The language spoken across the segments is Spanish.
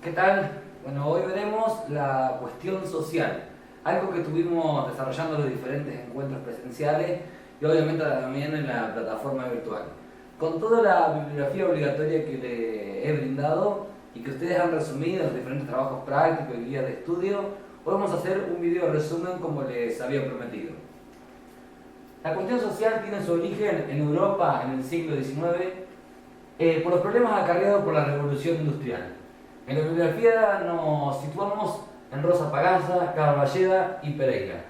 ¿Qué tal? Bueno, hoy veremos la cuestión social, algo que estuvimos desarrollando en los diferentes encuentros presenciales y obviamente también en la plataforma virtual. Con toda la bibliografía obligatoria que le he brindado y que ustedes han resumido en los diferentes trabajos prácticos y guías de estudio, hoy vamos a hacer un video resumen como les había prometido. La cuestión social tiene su origen en Europa en el siglo XIX por los problemas acarreados por la revolución industrial. En la bibliografía nos situamos en Rosa Pagasa, Carballeda y Pereira.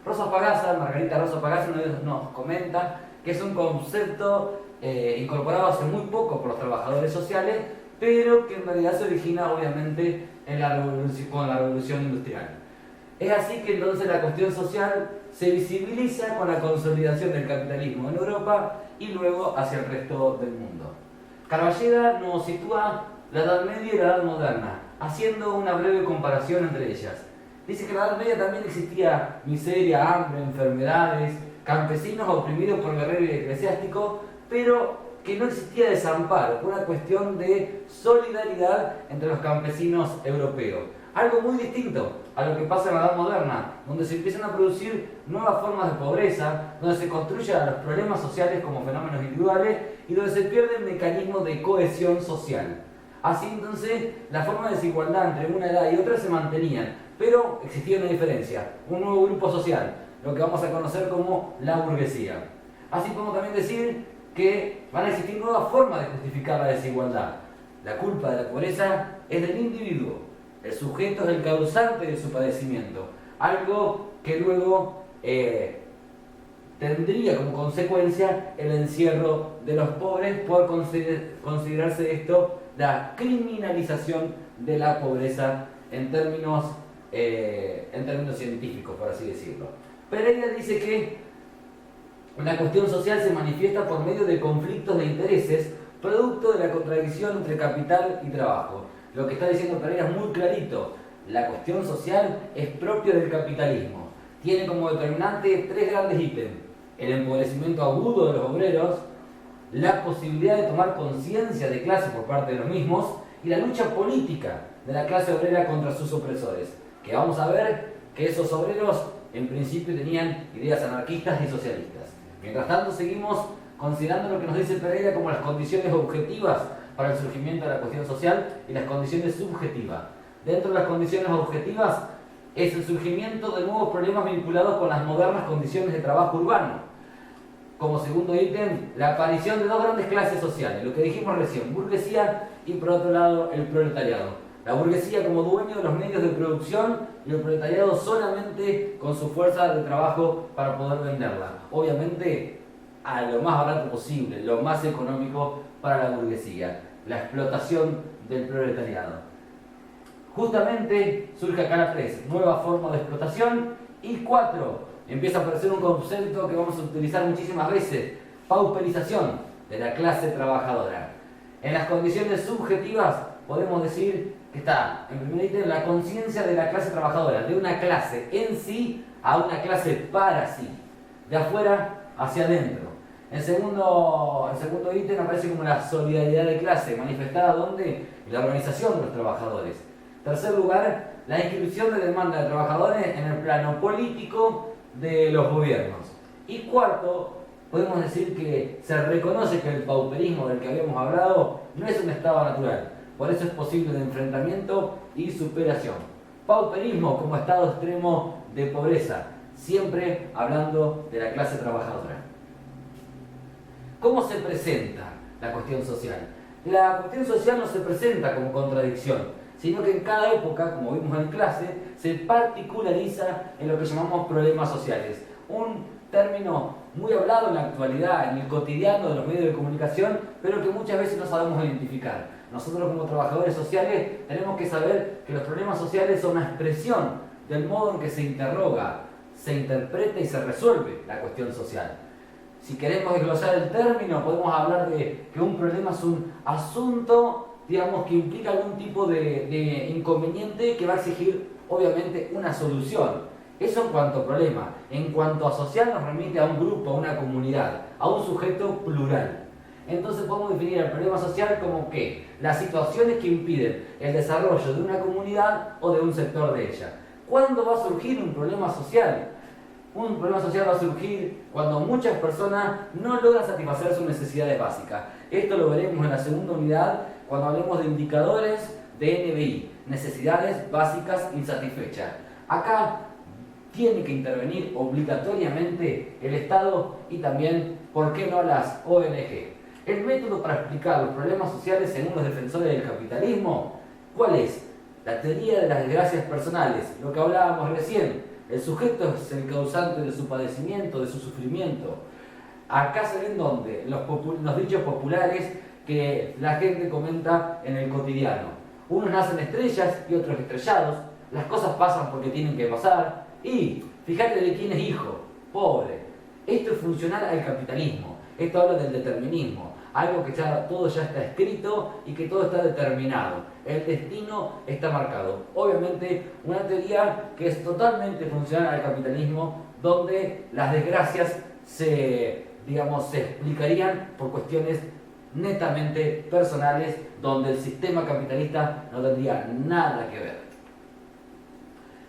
Margarita Rosa Pagasa nos comenta que es un concepto incorporado hace muy poco por los trabajadores sociales, pero que en realidad se origina obviamente con la revolución industrial. Es así que entonces la cuestión social se visibiliza con la consolidación del capitalismo en Europa y luego hacia el resto del mundo. Carballeda nos sitúa la Edad Media y la Edad Moderna, haciendo una breve comparación entre ellas. Dice que en la Edad Media también existía miseria, hambre, enfermedades, campesinos oprimidos por guerreros y eclesiásticos, pero que no existía desamparo, una cuestión de solidaridad entre los campesinos europeos. Algo muy distinto a lo que pasa en la Edad Moderna, donde se empiezan a producir nuevas formas de pobreza, donde se construyen los problemas sociales como fenómenos individuales y donde se pierden mecanismos de cohesión social. Así entonces, la forma de desigualdad entre una edad y otra se mantenían, pero existía una diferencia, un nuevo grupo social, lo que vamos a conocer como la burguesía. Así podemos también decir que van a existir nuevas formas de justificar la desigualdad. La culpa de la pobreza es del individuo, el sujeto es el causante de su padecimiento, algo que luego tendría como consecuencia el encierro de los pobres por considerarse esto la criminalización de la pobreza en términos científicos, por así decirlo. Pereira dice que la cuestión social se manifiesta por medio de conflictos de intereses, producto de la contradicción entre capital y trabajo. Lo que está diciendo Pereira es muy clarito. La cuestión social es propia del capitalismo. Tiene como determinante tres grandes ítems: el empobrecimiento agudo de los obreros, la posibilidad de tomar conciencia de clase por parte de los mismos y la lucha política de la clase obrera contra sus opresores, que vamos a ver que esos obreros en principio tenían ideas anarquistas y socialistas. Mientras tanto seguimos considerando lo que nos dice Pereira como las condiciones objetivas para el surgimiento de la cuestión social y las condiciones subjetivas. Dentro de las condiciones objetivas es el surgimiento de nuevos problemas vinculados con las modernas condiciones de trabajo urbano. Como segundo ítem, la aparición de dos grandes clases sociales, lo que dijimos recién, burguesía y por otro lado el proletariado. La burguesía como dueño de los medios de producción y el proletariado solamente con su fuerza de trabajo para poder venderla. Obviamente a lo más barato posible, lo más económico para la burguesía, la explotación del proletariado. Justamente surge acá la 3, nueva forma de explotación, y 4, empieza a aparecer un concepto que vamos a utilizar muchísimas veces: pauperización de la clase trabajadora. En las condiciones subjetivas podemos decir que está, en primer ítem, la conciencia de la clase trabajadora, de una clase en sí a una clase para sí, de afuera hacia adentro. En segundo ítem aparece como la solidaridad de clase, manifestada donde en la organización de los trabajadores. Tercer lugar, la inscripción de demanda de trabajadores en el plano político de los gobiernos. Y cuarto, podemos decir que se reconoce que el pauperismo del que habíamos hablado no es un estado natural, por eso es posible de enfrentamiento y superación. Pauperismo como estado extremo de pobreza, siempre hablando de la clase trabajadora. ¿Cómo se presenta la cuestión social? La cuestión social no se presenta como contradicción, sino que en cada época, como vimos en clase, se particulariza en lo que llamamos problemas sociales. Un término muy hablado en la actualidad, en el cotidiano de los medios de comunicación, pero que muchas veces no sabemos identificar. Nosotros como trabajadores sociales tenemos que saber que los problemas sociales son una expresión del modo en que se interroga, se interpreta y se resuelve la cuestión social. Si queremos desglosar el término, podemos hablar de que un problema es un asunto, digamos, que implica algún tipo de inconveniente que va a exigir, obviamente, una solución. Eso en cuanto a problema. En cuanto a social, nos remite a un grupo, a una comunidad, a un sujeto plural. entonces podemos definir el problema social como que las situaciones que impiden el desarrollo de una comunidad o de un sector de ella. ¿Cuándo va a surgir un problema social? Un problema social va a surgir cuando muchas personas no logran satisfacer sus necesidades básicas. Esto lo veremos en la segunda unidad cuando hablemos de indicadores de NBI, necesidades básicas insatisfechas. Acá tiene que intervenir obligatoriamente el Estado y también, ¿por qué no, las ONG? El método para explicar los problemas sociales según los defensores del capitalismo, ¿cuál es? La teoría de las desgracias personales, lo que hablábamos recién. El sujeto es el causante de su padecimiento, de su sufrimiento. Acá se ven donde los dichos populares que la gente comenta en el cotidiano. Unos nacen estrellas y otros estrellados. Las cosas pasan porque tienen que pasar. Y fíjate de quién es hijo, pobre. Esto es funcional al capitalismo. Esto habla del determinismo. Algo que todo ya está escrito y que todo está determinado. El destino está marcado. Obviamente, una teoría que es totalmente funcional al capitalismo, donde las desgracias se explicarían por cuestiones netamente personales, donde el sistema capitalista no tendría nada que ver.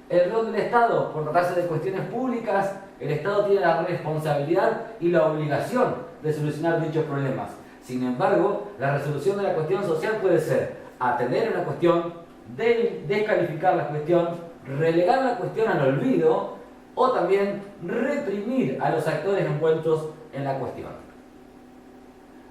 El rol del Estado, por tratarse de cuestiones públicas, el Estado tiene la responsabilidad y la obligación de solucionar dichos problemas. Sin embargo, la resolución de la cuestión social puede ser atender una cuestión, descalificar la cuestión, relegar la cuestión al olvido o también reprimir a los actores envueltos en la cuestión.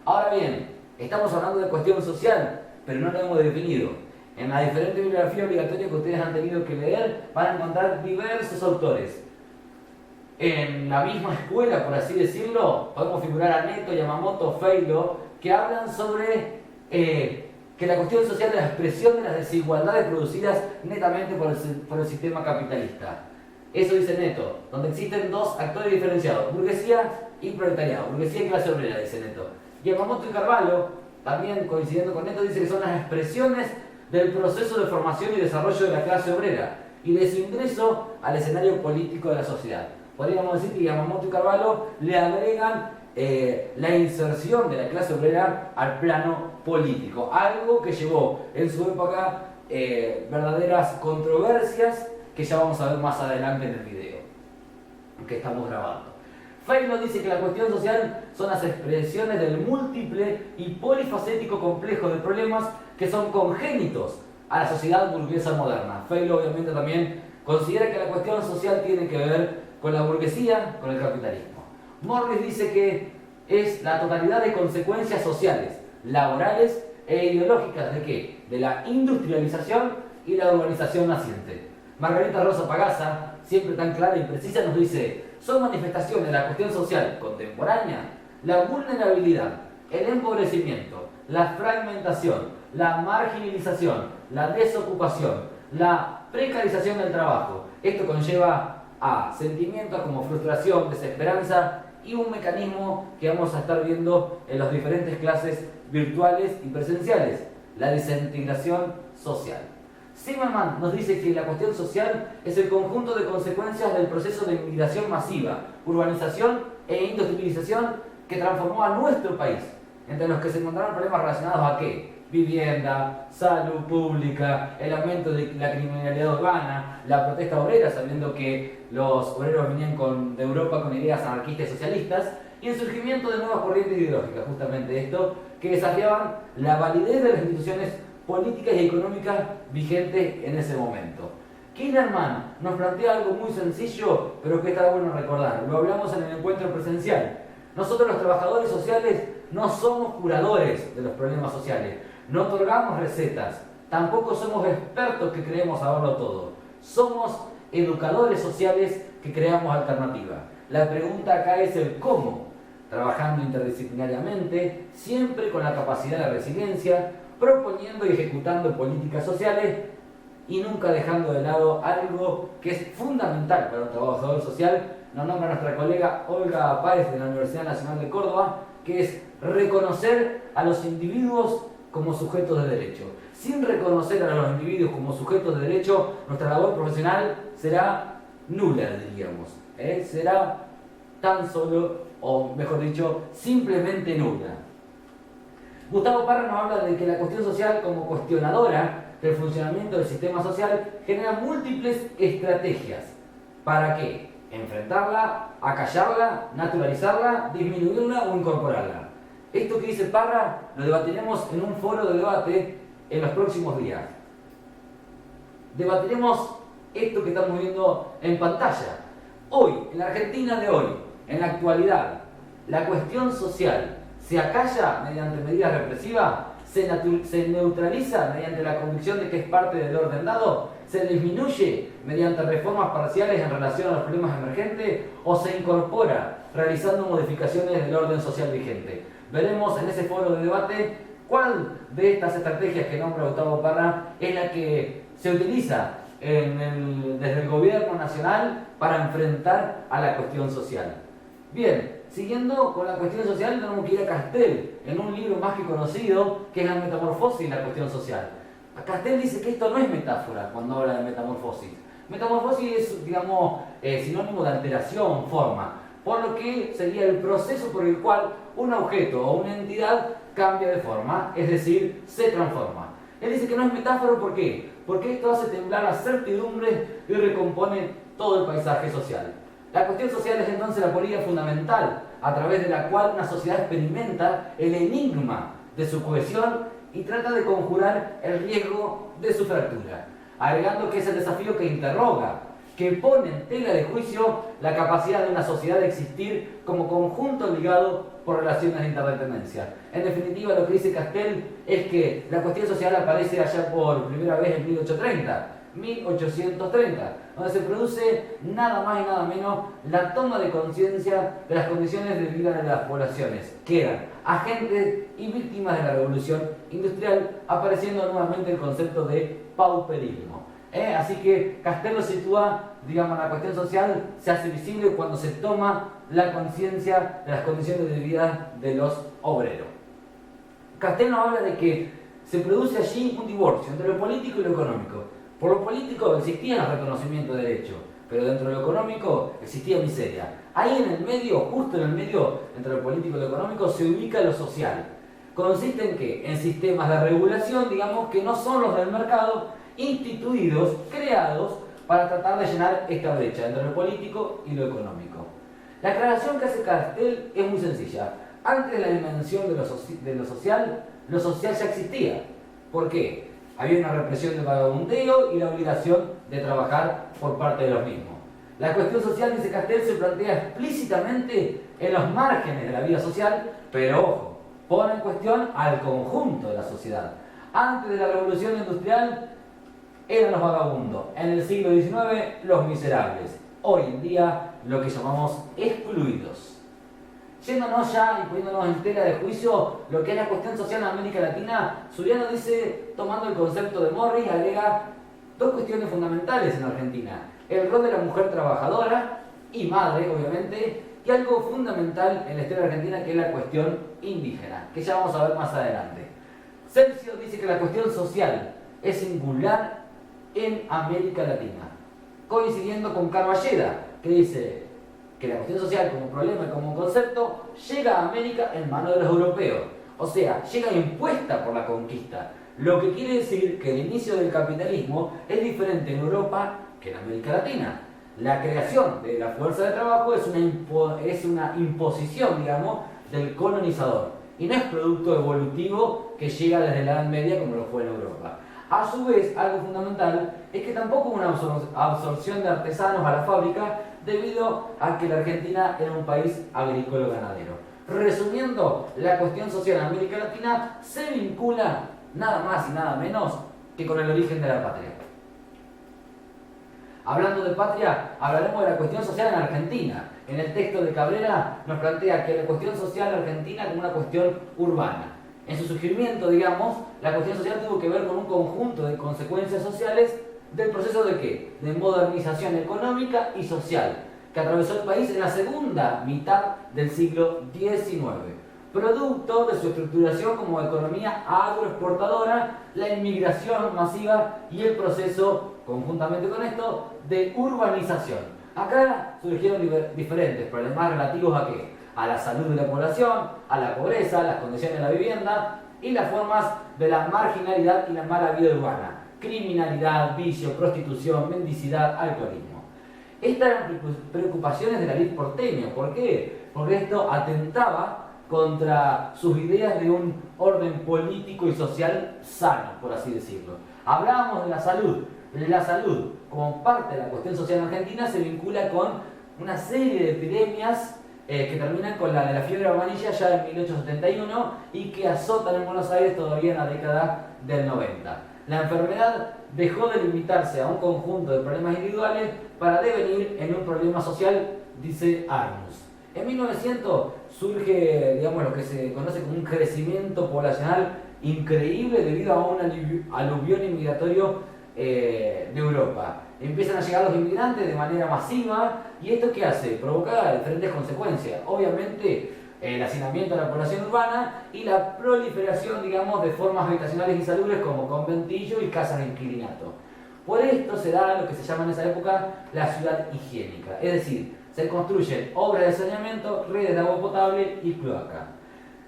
Ahora bien, estamos hablando de cuestión social, pero no lo hemos definido. En la diferente bibliografía obligatoria que ustedes han tenido que leer, van a encontrar diversos autores. En la misma escuela, por así decirlo, podemos figurar a Netto, Yamamoto, Feilo, que hablan sobre que la cuestión social es la expresión de las desigualdades producidas netamente por el sistema capitalista. Eso dice Netto, donde existen dos actores diferenciados, burguesía y proletariado, burguesía y clase obrera, dice Netto. Yamamoto y Carvalho, también coincidiendo con Netto, dice que son las expresiones del proceso de formación y desarrollo de la clase obrera y de su ingreso al escenario político de la sociedad. Podríamos decir que Yamamoto y Carvalho le agregan la inserción de la clase obrera al plano político, algo que llevó en su época verdaderas controversias que ya vamos a ver más adelante en el video que estamos grabando. Feilo dice que la cuestión social son las expresiones del múltiple y polifacético complejo de problemas que son congénitos a la sociedad burguesa moderna. Feilo obviamente también considera que la cuestión social tiene que ver con la burguesía, con el capitalismo. Morris dice que es la totalidad de consecuencias sociales, laborales e ideológicas ¿de qué? De la industrialización y la urbanización naciente. Margarita Rosa Pagasa, siempre tan clara y precisa, nos dice: son manifestaciones de la cuestión social contemporánea la vulnerabilidad, el empobrecimiento, la fragmentación, la marginalización, la desocupación, la precarización del trabajo. Esto conlleva a sentimientos como frustración, desesperanza y un mecanismo que vamos a estar viendo en las diferentes clases virtuales y presenciales, la desintegración social. Zimmerman nos dice que la cuestión social es el conjunto de consecuencias del proceso de inmigración masiva, urbanización e industrialización que transformó a nuestro país, entre los que se encontraron problemas relacionados a ¿qué? Vivienda, salud pública, el aumento de la criminalidad urbana, la protesta obrera, sabiendo que los obreros venían de Europa con ideas anarquistas y socialistas, y el surgimiento de nuevas corrientes ideológicas, justamente esto, que desafiaban la validez de las instituciones políticas y económicas vigentes en ese momento. Kinnerman nos plantea algo muy sencillo, pero que está bueno recordar. Lo hablamos en el encuentro presencial. Nosotros los trabajadores sociales no somos curadores de los problemas sociales, no otorgamos recetas, tampoco somos expertos que creemos saberlo todo. Somos educadores sociales que creamos alternativas. La pregunta acá es el cómo, trabajando interdisciplinariamente, siempre con la capacidad de resiliencia, proponiendo y ejecutando políticas sociales y nunca dejando de lado algo que es fundamental para un trabajador social. Nos nombra nuestra colega Olga Páez de la Universidad Nacional de Córdoba, que es reconocer a los individuos como sujetos de derecho. Sin reconocer a los individuos como sujetos de derecho, nuestra labor profesional será nula, diríamos. Será tan solo, o mejor dicho, simplemente nula. Gustavo Parra nos habla de que la cuestión social como cuestionadora del funcionamiento del sistema social genera múltiples estrategias. ¿Para qué? Enfrentarla, acallarla, naturalizarla, disminuirla o incorporarla. Esto que dice Parra lo debatiremos en un foro de debate en los próximos días. Debatiremos esto que estamos viendo en pantalla. Hoy, en la Argentina de hoy, en la actualidad, la cuestión social se acalla mediante medidas represivas, se neutraliza mediante la convicción de que es parte del orden dado, se disminuye mediante reformas parciales en relación a los problemas emergentes o se incorpora realizando modificaciones del orden social vigente. Veremos en ese foro de debate cuál de estas estrategias que nombra Gustavo Parra es la que se utiliza desde el gobierno nacional para enfrentar a la cuestión social. Bien, siguiendo con la cuestión social, tenemos que ir a Castel, en un libro más que conocido, que es La metamorfosis y la cuestión social. Castel dice que esto no es metáfora cuando habla de metamorfosis. Metamorfosis es, digamos, sinónimo de alteración, forma, por lo que sería el proceso por el cual un objeto o una entidad cambia de forma, es decir, se transforma. Él dice que no es metáfora, ¿por qué? Porque esto hace temblar las certidumbres y recompone todo el paisaje social. La cuestión social es entonces la política fundamental, a través de la cual una sociedad experimenta el enigma de su cohesión y trata de conjurar el riesgo de su fractura, agregando que es el desafío que interroga, que pone en tela de juicio la capacidad de una sociedad de existir como conjunto ligado por relaciones de interdependencia. En definitiva, lo que dice Castel es que la cuestión social aparece allá por primera vez en 1830, donde se produce nada más y nada menos la toma de conciencia de las condiciones de vida de las poblaciones, que eran agentes y víctimas de la revolución industrial, apareciendo nuevamente el concepto de pauperismo. Así que Castel lo sitúa, digamos, la cuestión social se hace visible cuando se toma la conciencia de las condiciones de vida de los obreros. Castel nos habla de que se produce allí un divorcio entre lo político y lo económico. Por lo político existía el reconocimiento de derechos, pero dentro de lo económico existía miseria. Ahí en el medio, justo en el medio, entre lo político y lo económico, se ubica lo social. Consiste en que en sistemas de regulación, digamos, que no son los del mercado, instituidos, creados, para tratar de llenar esta brecha entre lo político y lo económico. La aclaración que hace Castel es muy sencilla. Antes de la dimensión de lo social ya existía. ¿Por qué? Había una represión del vagabundeo y la obligación de trabajar por parte de los mismos. La cuestión social, dice Castel, se plantea explícitamente en los márgenes de la vida social, pero ojo, pone en cuestión al conjunto de la sociedad. Antes de la revolución industrial eran los vagabundos, en el siglo XIX los miserables, hoy en día lo que llamamos excluidos. Yéndonos ya y poniéndonos en tela de juicio lo que es la cuestión social en América Latina, Suriano dice, tomando el concepto de Morris, agrega dos cuestiones fundamentales en Argentina: el rol de la mujer trabajadora y madre, obviamente, y algo fundamental en la historia argentina, que es la cuestión indígena, que ya vamos a ver más adelante. Celcio dice que la cuestión social es singular en América Latina, coincidiendo con Carballeda, que dice que la cuestión social como problema y como concepto llega a América en manos de los europeos, o sea, llega impuesta por la conquista, lo que quiere decir que el inicio del capitalismo es diferente en Europa que en América Latina. La creación de la fuerza de trabajo es una imposición, digamos, del colonizador, y no es producto evolutivo que llega desde la Edad Media como lo fue en Europa. A su vez, algo fundamental es que tampoco hubo una absorción de artesanos a la fábrica, debido a que la Argentina era un país agrícola-ganadero. Resumiendo, la cuestión social en América Latina se vincula nada más y nada menos que con el origen de la patria. Hablando de patria, hablaremos de la cuestión social en Argentina. En el texto de Cabrera nos plantea que la cuestión social argentina como una cuestión urbana. En su surgimiento, digamos, la cuestión social tuvo que ver con un conjunto de consecuencias sociales del proceso de ¿qué? De modernización económica y social, que atravesó el país en la segunda mitad del siglo XIX, producto de su estructuración como economía agroexportadora, la inmigración masiva y el proceso, conjuntamente con esto, de urbanización. Acá surgieron diferentes problemas relativos a ¿qué? A la salud de la población, a la pobreza, a las condiciones de la vivienda, y las formas de la marginalidad y la mala vida urbana, criminalidad, vicio, prostitución, mendicidad, alcoholismo. Estas eran preocupaciones de la élite porteña. ¿Por qué? Porque esto atentaba contra sus ideas de un orden político y social sano, por así decirlo. Hablábamos de la salud. La salud, como parte de la cuestión social en Argentina, se vincula con una serie de epidemias que terminan con la de la fiebre amarilla ya en 1871 y que azotan en Buenos Aires todavía en la década del 90. La enfermedad dejó de limitarse a un conjunto de problemas individuales para devenir en un problema social, dice Arnus. En 1900 surge, digamos, lo que se conoce como un crecimiento poblacional increíble debido a un aluvión inmigratorio de Europa. Empiezan a llegar los inmigrantes de manera masiva y ¿esto qué hace? Provoca diferentes consecuencias. Obviamente el hacinamiento de la población urbana y la proliferación, digamos, de formas habitacionales insalubres como conventillos y casas de inquilinato. Por esto se da lo que se llama en esa época la ciudad higiénica, es decir, se construyen obras de saneamiento, redes de agua potable y cloaca.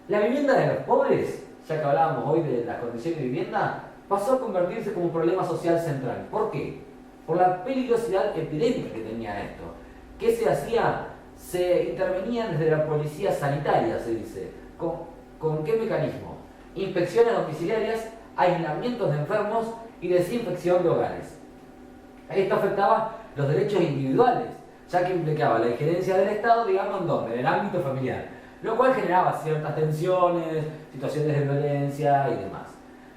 La vivienda de los pobres, ya que hablábamos hoy de las condiciones de vivienda, pasó a convertirse como un problema social central. ¿Por qué? Por la peligrosidad epidémica que tenía esto. ¿Qué se hacía? Se intervenía desde la policía sanitaria, se dice. ¿Con qué mecanismo? Inspecciones domiciliarias, aislamientos de enfermos y desinfección de hogares. Esto afectaba los derechos individuales, ya que implicaba la injerencia del Estado, digamos, ¿en dónde? En el ámbito familiar, lo cual generaba ciertas tensiones, situaciones de violencia y demás.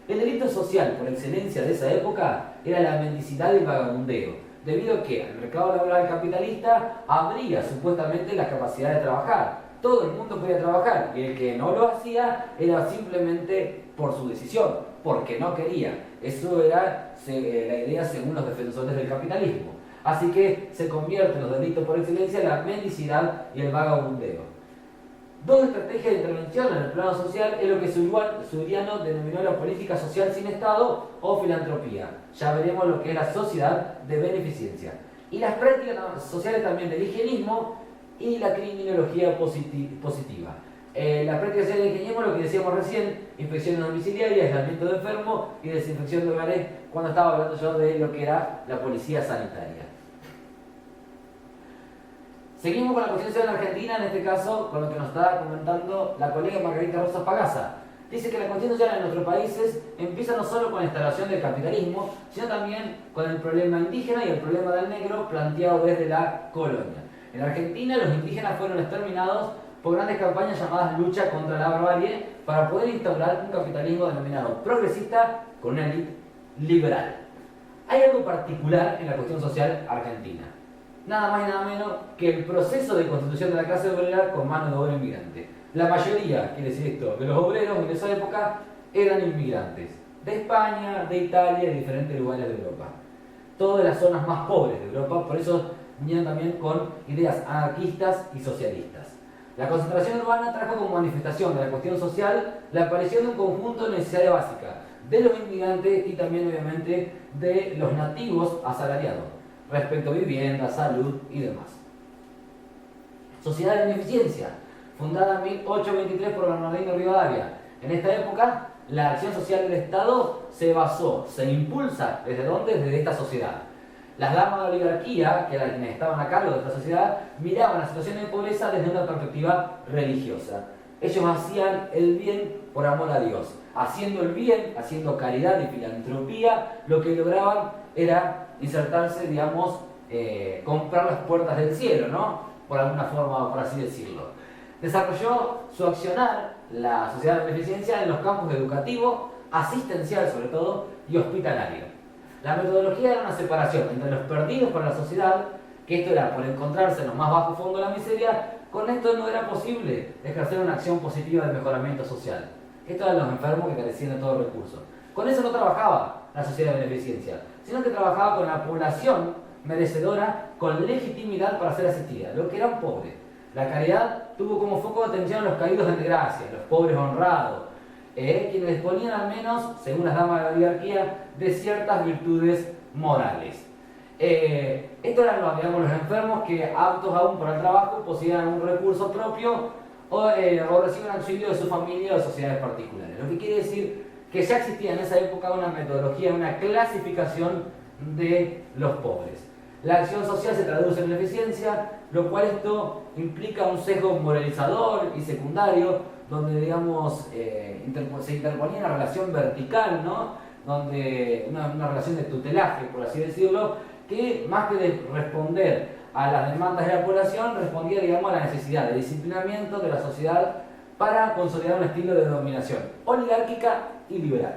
El delito social por excelencia de esa época era la mendicidad y el vagabundeo, debido a que el mercado laboral capitalista abría supuestamente la capacidad de trabajar. Todo el mundo podía trabajar y el que no lo hacía era simplemente por su decisión, porque no quería. Eso era la idea según los defensores del capitalismo. Así que se convierten los delitos por excelencia en la mendicidad y el vagabundeo. Dos estrategias de intervención en el plano social es lo que Suriano denominó la política social sin Estado o filantropía. Ya veremos lo que es la sociedad de beneficencia. Y las prácticas sociales también del higienismo y la criminología positiva. La práctica social del higienismo, lo que decíamos recién, inspecciones domiciliarias, aislamiento de enfermos y desinfección de hogares, cuando estaba hablando yo de lo que era la policía sanitaria. Seguimos con la cuestión social en Argentina, en este caso con lo que nos está comentando la colega Margarita Rosa Pagasa. Dice que la cuestión social en nuestros países empieza no solo con la instalación del capitalismo, sino también con el problema indígena y el problema del negro planteado desde la colonia. En Argentina los indígenas fueron exterminados por grandes campañas llamadas lucha contra la barbarie para poder instaurar un capitalismo denominado progresista con una élite liberal. Hay algo particular en la cuestión social argentina. Nada más y nada menos que el proceso de constitución de la clase obrera con mano de obra inmigrante. La mayoría, quiere decir esto, de los obreros en esa época eran inmigrantes de España, de Italia y de diferentes lugares de Europa. Todas las zonas más pobres de Europa, por eso vinieron también con ideas anarquistas y socialistas. La concentración urbana trajo como manifestación de la cuestión social la aparición de un conjunto de necesidades básicas de los inmigrantes y también obviamente de los nativos asalariados respecto a vivienda, salud y demás. Sociedad de Beneficencia, fundada en 1823 por Bernardino Rivadavia. En esta época, la acción social del Estado se impulsa, ¿desde dónde? Desde esta sociedad. Las damas de la oligarquía, que eran quienes estaban a cargo de esta sociedad, miraban la situación de pobreza desde una perspectiva religiosa. Ellos hacían el bien por amor a Dios. Haciendo el bien, haciendo caridad y filantropía, lo que lograban era insertarse, digamos, comprar las puertas del cielo, ¿no? Por alguna forma, por así decirlo. Desarrolló su accionar, la sociedad de beneficencia, en los campos educativo, asistencial sobre todo, y hospitalario. La metodología era una separación entre los perdidos para la sociedad, que esto era por encontrarse en los más bajos fondos de la miseria. Con esto no era posible ejercer una acción positiva de mejoramiento social. Estos eran los enfermos que carecían de todo recurso. Con eso no trabajaba la sociedad de beneficencia, sino que trabajaba con la población merecedora con legitimidad para ser asistida, los que eran pobres. La caridad tuvo como foco de atención a los caídos en desgracia, los pobres honrados, quienes disponían al menos, según las damas de la oligarquía, de ciertas virtudes morales. Estos eran los enfermos que, aptos aún para el trabajo, poseían un recurso propio o reciben auxilio de su familia o sociedades particulares. Lo que quiere decir que ya existía en esa época una metodología, una clasificación de los pobres. La acción social se traduce en eficiencia, lo cual esto implica un sesgo moralizador y secundario, donde digamos, se interponía una relación vertical, ¿no? Donde una relación de tutelaje, por así decirlo, que más que de responder a las demandas de la población, respondía, digamos, a la necesidad de disciplinamiento de la sociedad para consolidar un estilo de dominación oligárquica y liberal.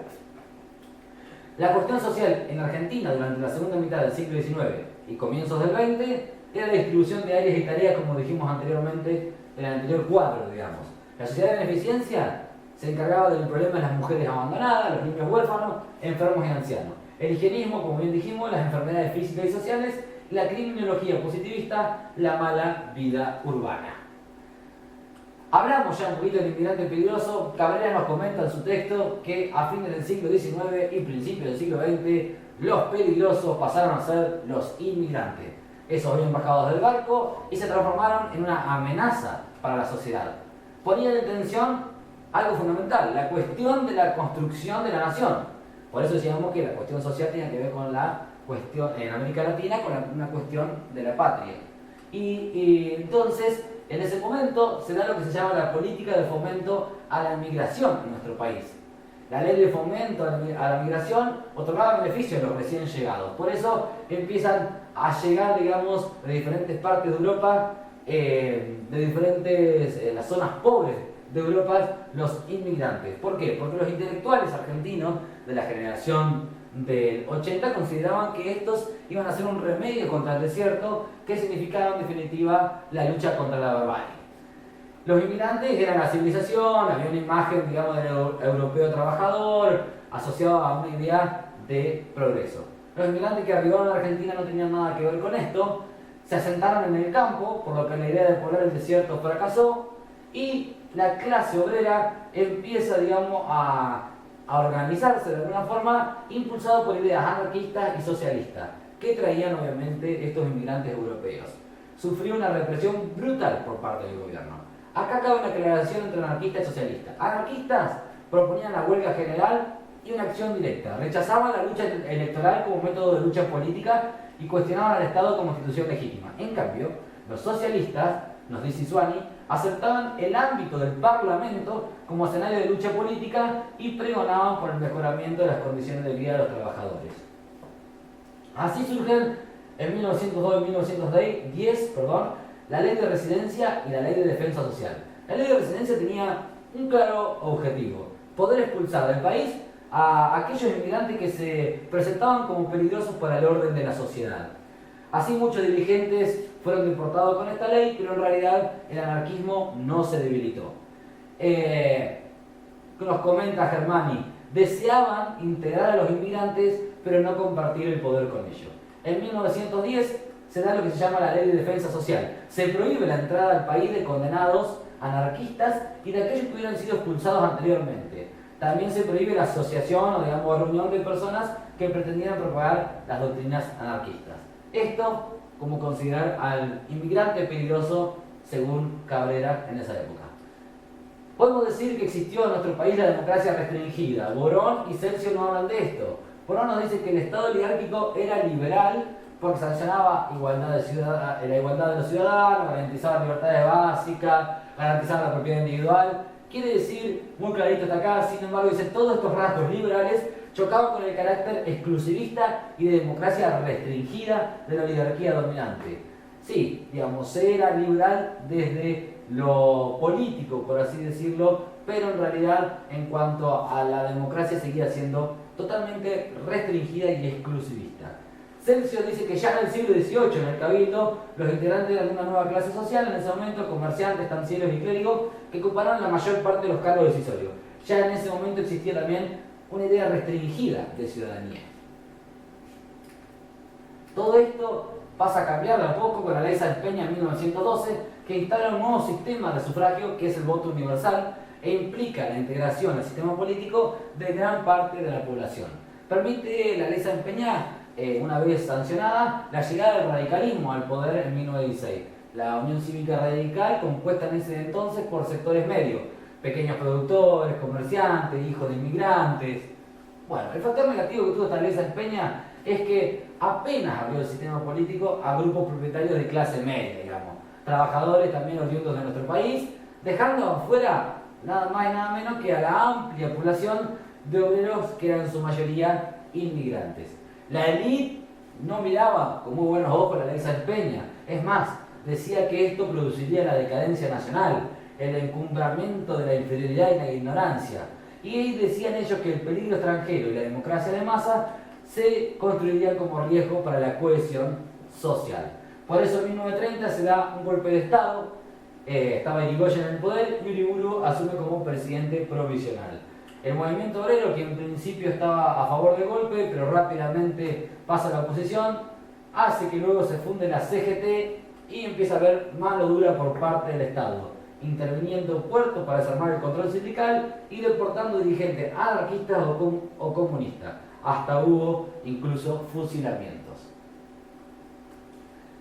La cuestión social en Argentina durante la segunda mitad del siglo XIX y comienzos del XX era la distribución de áreas y tareas, como dijimos anteriormente en el anterior cuadro, digamos. La sociedad de beneficencia se encargaba del problema de las mujeres abandonadas, los niños huérfanos, enfermos y ancianos. El higienismo, como bien dijimos, las enfermedades físicas y sociales, la criminología positivista, la mala vida urbana. Hablamos ya un poquito del inmigrante peligroso. Cabrera nos comenta en su texto que a fines del siglo XIX y principios del siglo XX, los peligrosos pasaron a ser los inmigrantes. Esos habían bajado del barco y se transformaron en una amenaza para la sociedad. Ponían en tensión algo fundamental, la cuestión de la construcción de la nación. Por eso decíamos que la cuestión social tenía que ver con la cuestión, en América Latina, con una cuestión de la patria. Y entonces, en ese momento, se da lo que se llama la política de fomento a la migración en nuestro país. La ley de fomento a la migración otorgaba beneficios a los recién llegados. Por eso empiezan a llegar, digamos, de diferentes partes de Europa, de diferentes las zonas pobres de Europa, los inmigrantes. ¿Por qué? Porque los intelectuales argentinos de la generación del 80 consideraban que estos iban a ser un remedio contra el desierto, que significaba en definitiva la lucha contra la barbarie. Los inmigrantes eran la civilización, había una imagen, digamos, del europeo trabajador asociado a una idea de progreso. Los inmigrantes que arribaron a Argentina no tenían nada que ver con esto, se asentaron en el campo, por lo que la idea de poblar el desierto fracasó, y la clase obrera empieza, digamos, a organizarse de alguna forma, impulsado por ideas anarquistas y socialistas, que traían obviamente estos inmigrantes europeos. Sufrió una represión brutal por parte del gobierno. Acá cabe una aclaración entre anarquistas y socialistas. Anarquistas proponían la huelga general y una acción directa. Rechazaban la lucha electoral como método de lucha política y cuestionaban al Estado como institución legítima. En cambio, los socialistas, nos dice Isuani, aceptaban el ámbito del Parlamento como escenario de lucha política y pregonaban por el mejoramiento de las condiciones de vida de los trabajadores. Así surgen en 1902 y 1910, la ley de residencia y la ley de defensa social. La ley de residencia tenía un claro objetivo: poder expulsar del país a aquellos inmigrantes que se presentaban como peligrosos para el orden de la sociedad. Así muchos dirigentes fueron deportados con esta ley, pero en realidad el anarquismo no se debilitó. Nos comenta Germani, deseaban integrar a los inmigrantes, pero no compartir el poder con ellos. En 1910 se da lo que se llama la Ley de Defensa Social. Se prohíbe la entrada al país de condenados anarquistas y de aquellos que hubieran sido expulsados anteriormente. También se prohíbe la asociación o, digamos, reunión de personas que pretendieran propagar las doctrinas anarquistas. Esto como considerar al inmigrante peligroso según Cabrera en esa época. Podemos decir que existió en nuestro país la democracia restringida. Borón y Celcio no hablan de esto. Borón nos dice que el Estado oligárquico era liberal porque sancionaba la igualdad de los ciudadanos, garantizaba libertades básicas, garantizaba la propiedad individual. Quiere decir, muy clarito está acá, sin embargo, dice todos estos rasgos liberales chocaban con el carácter exclusivista y de democracia restringida de la oligarquía dominante. Sí, digamos, era liberal desde lo político, por así decirlo, pero en realidad, en cuanto a la democracia, seguía siendo totalmente restringida y exclusivista. Celcio dice que ya en el siglo XVIII, en el Cabildo, los integrantes de alguna nueva clase social, en ese momento comerciantes, estancieros y clérigos, que ocuparon la mayor parte de los cargos decisorios. Ya en ese momento existía también una idea restringida de ciudadanía. Todo esto pasa a cambiar de a poco con la Ley Sáenz Peña en 1912, que instala un nuevo sistema de sufragio, que es el voto universal, e implica la integración al sistema político de gran parte de la población. Permite la Ley Sáenz Peña, una vez sancionada, la llegada del radicalismo al poder en 1916. la Unión Cívica Radical, compuesta en ese entonces por sectores medios, pequeños productores, comerciantes, hijos de inmigrantes. Bueno, el factor negativo que tuvo esta ley Sáenz Peña es que apenas abrió el sistema político a grupos propietarios de clase media, digamos, trabajadores también oriundos de nuestro país, dejando afuera nada más y nada menos que a la amplia población de obreros que eran en su mayoría inmigrantes. La élite no miraba con muy buenos ojos la ley Sáenz Peña, es más, decía que esto produciría la decadencia nacional, el encumbramiento de la inferioridad y la ignorancia. Y decían ellos que el peligro extranjero y la democracia de masa se construirían como riesgo para la cohesión social. Por eso en 1930 se da un golpe de Estado, estaba Irigoyen en el poder y Uriburu asume como presidente provisional. El movimiento obrero, que en principio estaba a favor del golpe, pero rápidamente pasa a la oposición, hace que luego se funde la CGT y empieza a haber mano dura por parte del Estado, interviniendo puertos para desarmar el control sindical y deportando dirigentes anarquistas o comunistas. Hasta hubo incluso fusilamientos.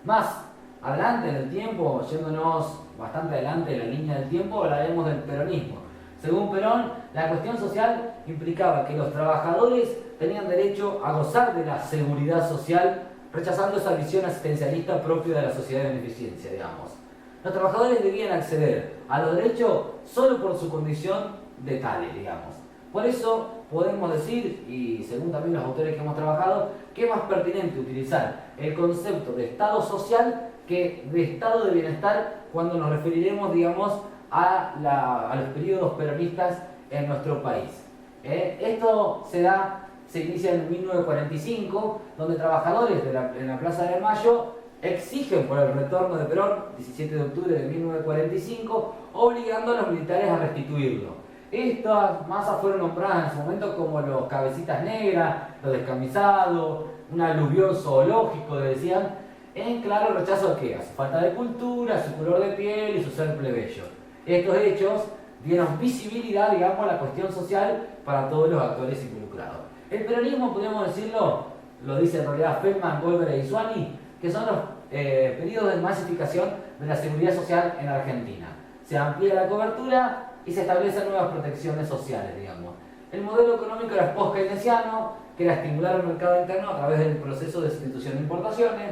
Más adelante en el tiempo, yéndonos bastante adelante en la línea del tiempo, hablaremos del peronismo. Según Perón, la cuestión social implicaba que los trabajadores tenían derecho a gozar de la seguridad social, rechazando esa visión asistencialista propia de la sociedad de beneficencia, digamos. Los trabajadores debían acceder a los derechos solo por su condición de tales, digamos. Por eso podemos decir, y según también los autores que hemos trabajado, que es más pertinente utilizar el concepto de Estado social que de Estado de bienestar cuando nos referiremos, digamos, a los periodos peronistas en nuestro país. Esto se inicia en 1945, donde trabajadores en la Plaza de Mayo exigen por el retorno de Perón, 17 de octubre de 1945, obligando a los militares a restituirlo. Estas masas fueron nombradas en su momento como los cabecitas negras, los descamisados, un aluvión zoológico, decían, en claro rechazo a qué, a su falta de cultura, a su color de piel y su ser plebeyo. Estos hechos dieron visibilidad, digamos, a la cuestión social para todos los actores involucrados. El peronismo, podemos decirlo, lo dice en realidad Feldman, Goldberg e Isuani, que son los periodos de masificación de la seguridad social en Argentina. Se amplía la cobertura y se establecen nuevas protecciones sociales, digamos. El modelo económico era post-keynesiano, que era estimular el mercado interno a través del proceso de sustitución de importaciones,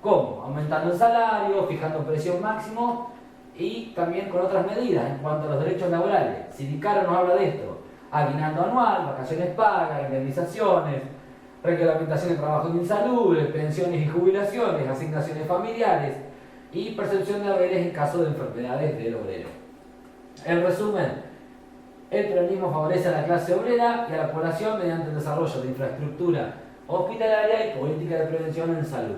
como aumentando el salario, fijando precios máximos y también con otras medidas en cuanto a los derechos laborales. Sindicaro nos habla de esto: aguinaldo anual, vacaciones pagas, indemnizaciones, reglamentación de trabajo insalubres, pensiones y jubilaciones, asignaciones familiares y percepción de haberes en caso de enfermedades del obrero. En resumen, el peronismo favorece a la clase obrera y a la población mediante el desarrollo de infraestructura hospitalaria y política de prevención en salud.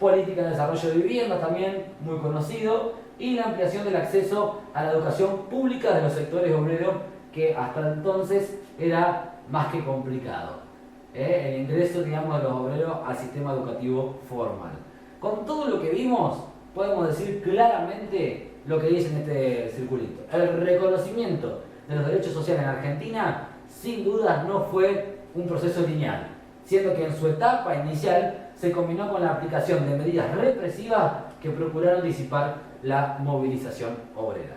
Política de desarrollo de viviendas también, muy conocido, y la ampliación del acceso a la educación pública de los sectores obreros, que hasta entonces era más que complicado. El ingreso, digamos, de los obreros al sistema educativo formal. Con todo lo que vimos, podemos decir claramente lo que dice en este circulito. El reconocimiento de los derechos sociales en Argentina, sin duda, no fue un proceso lineal, siendo que en su etapa inicial se combinó con la aplicación de medidas represivas que procuraron disipar la movilización obrera.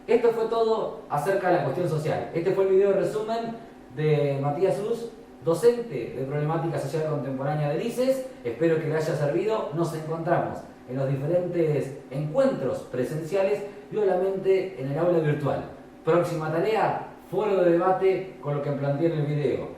Esto fue todo acerca de la cuestión social. Este fue el video de resumen de Matías Luz, docente de Problemática Social Contemporánea del ICES. Espero que le haya servido. Nos encontramos en los diferentes encuentros presenciales y obviamente en el aula virtual. Próxima tarea, foro de debate con lo que planteé en el video.